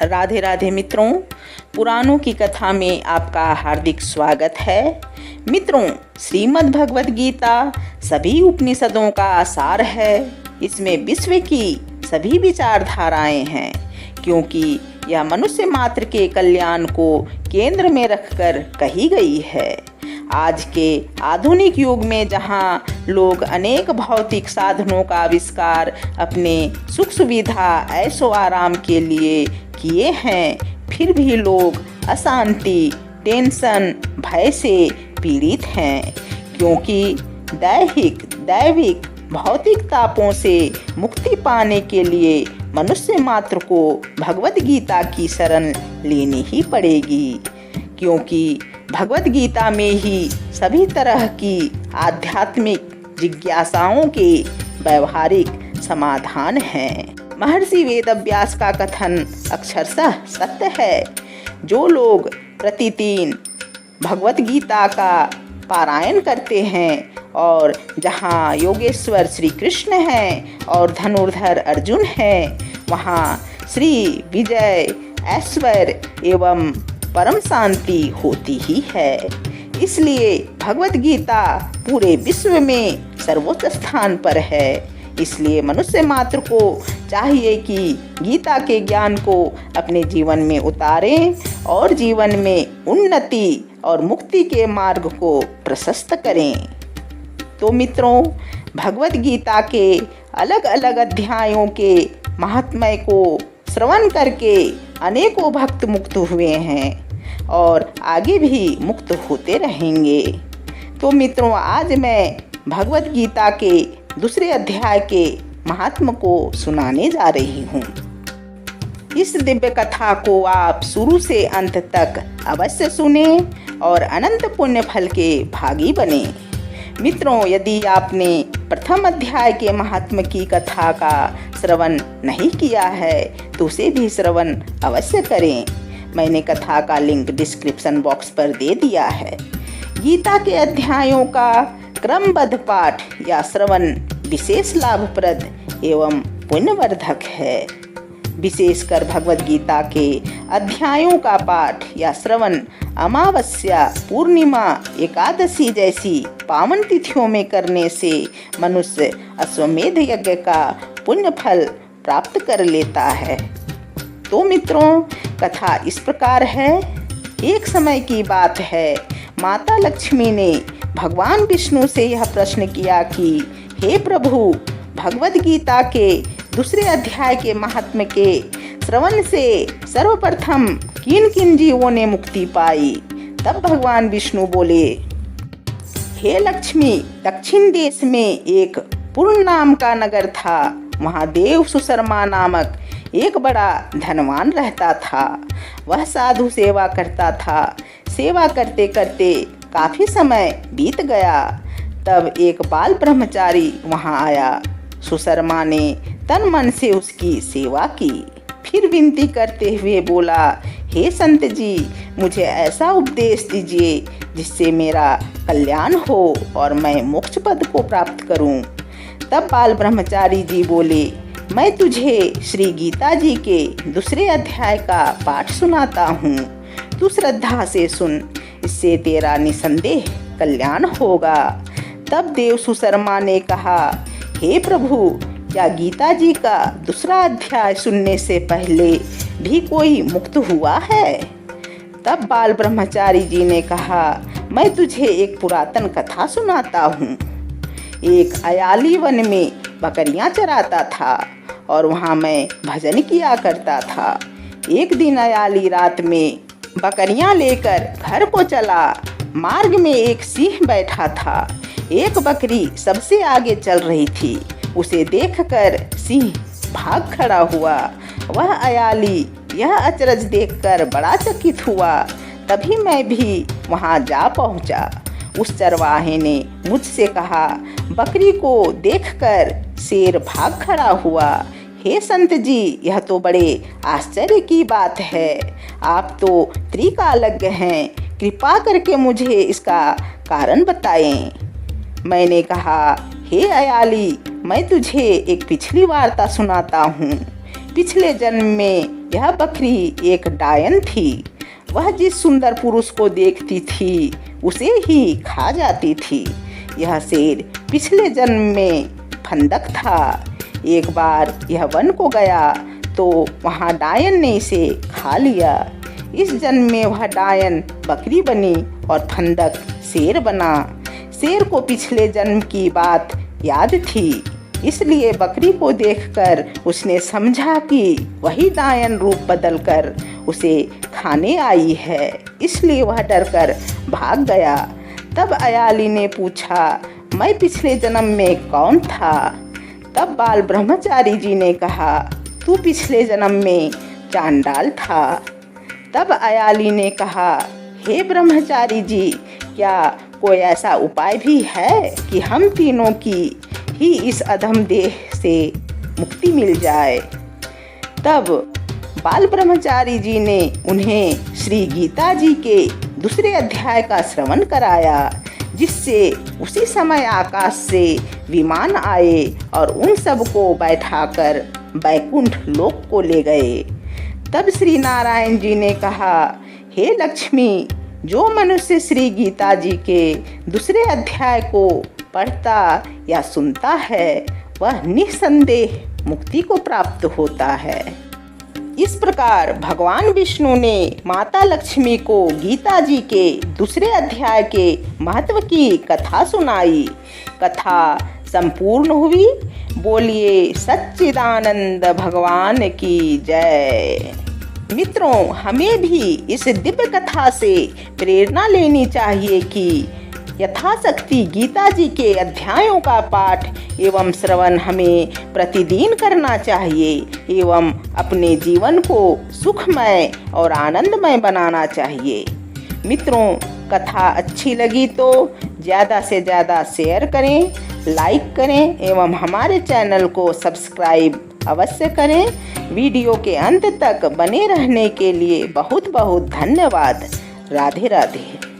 राधे राधे मित्रों, पुराणों की कथा में आपका हार्दिक स्वागत है। मित्रों, श्रीमद् भगवत गीता सभी उपनिषदों का सार है। इसमें विश्व की सभी विचारधाराएं हैं, क्योंकि यह मनुष्य मात्र के कल्याण को केंद्र में रखकर कही गई है। आज के आधुनिक युग में जहां लोग अनेक भौतिक साधनों का आविष्कार अपने सुख सुविधा ऐशो आराम के लिए किए हैं, फिर भी लोग अशांति, टेंशन, भय से पीड़ित हैं, क्योंकि दैविक भौतिक तापों से मुक्ति पाने के लिए मनुष्य मात्र को भगवत गीता की शरण लेनी ही पड़ेगी, क्योंकि भगवत गीता में ही सभी तरह की आध्यात्मिक जिज्ञासाओं के व्यवहारिक समाधान हैं। महर्षि वेदव्यास का कथन अक्षरशः सत्य है। जो लोग प्रतिदिन भगवत गीता का पारायण करते हैं और जहाँ योगेश्वर श्री कृष्ण हैं और धनुर्धर अर्जुन हैं, वहाँ श्री विजय, ऐश्वर्य एवं परम शांति होती ही है। इसलिए भगवत गीता पूरे विश्व में सर्वोच्च स्थान पर है। इसलिए मनुष्य मात्र को चाहिए कि गीता के ज्ञान को अपने जीवन में उतारें और जीवन में उन्नति और मुक्ति के मार्ग को प्रशस्त करें। तो मित्रों, भगवत गीता के अलग अलग अध्यायों के महात्म्य को श्रवण करके अनेकों भक्त मुक्त हुए हैं और आगे भी मुक्त होते रहेंगे। तो मित्रों, आज मैं भगवत गीता के दूसरे अध्याय के महात्म को सुनाने जा रही हूँ। इस दिव्य कथा को आप शुरू से अंत तक अवश्य सुने और अनंत पुण्य फल के भागी बने। मित्रों, यदि आपने प्रथम अध्याय के महात्म की कथा का श्रवण नहीं किया है तो उसे भी श्रवण अवश्य करें। मैंने कथा का लिंक डिस्क्रिप्शन बॉक्स पर दे दिया है। गीता के अध्यायों का क्रमबद्ध पाठ या श्रवण विशेष लाभप्रद एवं पुण्यवर्धक है। विशेषकर भगवद गीता के अध्यायों का पाठ या श्रवण अमावस्या, पूर्णिमा, एकादशी जैसी पावन तिथियों में करने से मनुष्य अश्वमेध यज्ञ का पुण्य फल प्राप्त कर लेता है। तो मित्रों, कथा इस प्रकार है। एक समय की बात है, माता लक्ष्मी ने भगवान विष्णु से यह प्रश्न किया कि हे प्रभु, भगवद गीता के दूसरे अध्याय के महात्म्य के श्रवण से सर्वप्रथम किन किन जीवों ने मुक्ति पाई। तब भगवान विष्णु बोले, हे लक्ष्मी, दक्षिण देश में एक पूर्ण नाम का नगर था। वहाँ देव सुशर्मा नामक एक बड़ा धनवान रहता था। वह साधु सेवा करता था। सेवा करते करते काफी समय बीत गया। तब एक बाल ब्रह्मचारी वहाँ आया। सुशर्मा ने तन मन से उसकी सेवा की। फिर विनती करते हुए बोला, हे संत जी, मुझे ऐसा उपदेश दीजिए जिससे मेरा कल्याण हो और मैं मोक्ष पद को प्राप्त करूं। तब बाल ब्रह्मचारी जी बोले, मैं तुझे श्री गीता जी के दूसरे अध्याय का पाठ सुनाता हूँ। तू श्रद्धा से सुन, इससे तेरा निसंदेह कल्याण होगा। तब देव सुशर्मा ने कहा, हे प्रभु, क्या गीता जी का दूसरा अध्याय सुनने से पहले भी कोई मुक्त हुआ है? तब बाल ब्रह्मचारी जी ने कहा, मैं तुझे एक पुरातन कथा सुनाता हूँ। एक अयाली वन में बकरियां चराता था और वहाँ मैं भजन किया करता था। एक दिन अयाली रात में बकरियां लेकर घर को चला। मार्ग में एक सिंह बैठा था। एक बकरी सबसे आगे चल रही थी। उसे देखकर सिंह भाग खड़ा हुआ। वह अयाली यह अचरज देखकर बड़ा चकित हुआ। तभी मैं भी वहां जा पहुंचा। उस चरवाहे ने मुझसे कहा, बकरी को देखकर शेर भाग खड़ा हुआ। हे संत जी, यह तो बड़े आश्चर्य की बात है। आप तो त्रिकालज्ञ हैं, कृपा करके मुझे इसका कारण बताएं। मैंने कहा, हे अयाली, मैं तुझे एक पिछली वार्ता सुनाता हूँ। पिछले जन्म में यह बकरी एक डायन थी। वह जिस सुंदर पुरुष को देखती थी उसे ही खा जाती थी। यह शेर पिछले जन्म में फंदक था। एक बार यह वन को गया तो वहाँ डायन ने इसे खा लिया। इस जन्म में वह डायन बकरी बनी और फंदक शेर बना। शेर को पिछले जन्म की बात याद थी, इसलिए बकरी को देखकर उसने समझा कि वही डायन रूप बदलकर उसे खाने आई है, इसलिए वह डरकर भाग गया। तब अयाली ने पूछा, मैं पिछले जन्म में कौन था? तब बाल ब्रह्मचारी जी ने कहा, तू पिछले जन्म में चांडाल था। तब अयाली ने कहा, हे ब्रह्मचारी जी, क्या कोई ऐसा उपाय भी है कि हम तीनों की ही इस अधम देह से मुक्ति मिल जाए? तब बाल ब्रह्मचारी जी ने उन्हें श्री गीता जी के दूसरे अध्याय का श्रवण कराया, जिससे उसी समय आकाश से विमान आए और उन सबको बैठाकर बैकुंठ लोक को ले गए। तब श्री नारायण जी ने कहा, हे लक्ष्मी, जो मनुष्य श्री गीता जी के दूसरे अध्याय को पढ़ता या सुनता है वह निस्संदेह मुक्ति को प्राप्त होता है। इस प्रकार भगवान विष्णु ने माता लक्ष्मी को गीता जी के दूसरे अध्याय के महत्व की कथा सुनाई। कथा संपूर्ण हुई। बोलिए सच्चिदानंद भगवान की जय। मित्रों, हमें भी इस दिव्य कथा से प्रेरणा लेनी चाहिए कि यथाशक्ति गीता जी के अध्यायों का पाठ एवं श्रवण हमें प्रतिदिन करना चाहिए एवं अपने जीवन को सुखमय और आनंदमय बनाना चाहिए। मित्रों, कथा अच्छी लगी तो ज़्यादा से ज़्यादा शेयर करें, लाइक करें एवं हमारे चैनल को सब्सक्राइब अवश्य करें। वीडियो के अंत तक बने रहने के लिए बहुत बहुत धन्यवाद। राधे राधे।